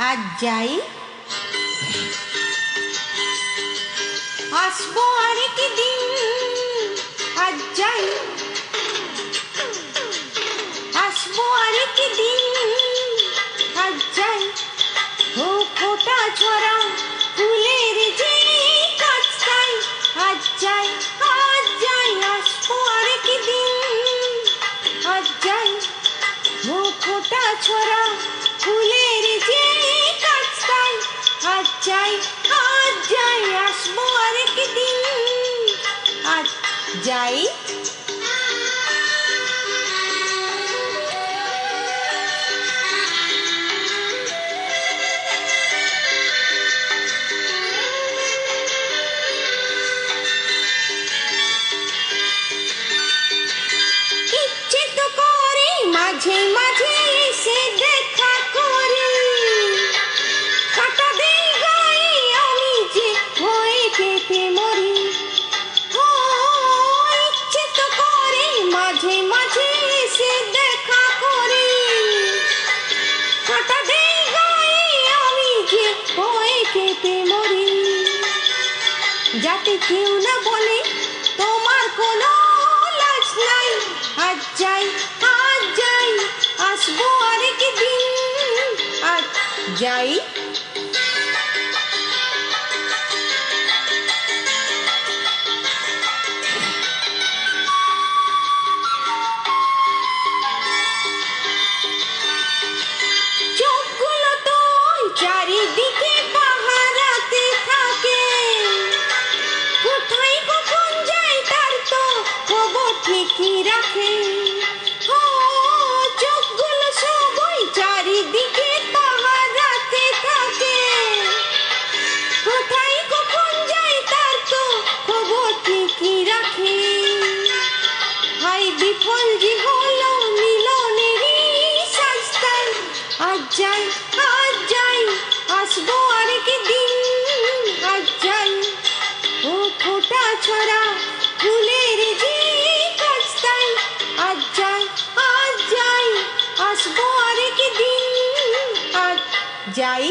আজ যাই, আসবো আরেক দিন। আজ যাই, আসবো আরেক দিন। আজ যাই, ও ফোটা ছড়া ফুলের যে কাছটাই। আজ যাই, আজ যাই, আসবো আরেক দিন। আজ যাই, ও ফোটা ছড়া ফুলের যে কাছটাই। আজ যাই, আজ যাই, আসবো আরেক দিন। আজ যাই। ইচ্ছে তো করে মাঝে মাঝে এসে দেখা করি, কাটা দেই গায়ে আমি যে হয়ে কেটে মরি। ও ইচ্ছে তো করে মাঝে মাঝে এসে দেখা করি, কাটা দেই গায়ে আমি যে হয়ে কেটে মরি। যাতে কেউ না বলে তোমার কোনো লাজ নাই। আজ যাই, আজ যাই, আসবো আরেক দিন। আজ যাই। চোখগুলো তো চারিদিকে পাহারাতে থাকে, কোথায় কখন যায় তার তো খবর ঠিকই রাখে। ও চোখগুলো সবই চারিদিকে পাহারাতে থাকে, কোথায় কখন যায় তার তো খবর ঠিকই রাখে। হাই বিফল যে হলো মিলনেরই সাজটাই। আজ যাই, আজ যাই, আসবো আরেক দিন। আজ যাই, ও ফোটা ছড়া ফুলের যে কাছটাই। আজ যাই, আজ যাই, আসবো আরেক দিন। আজ যাই।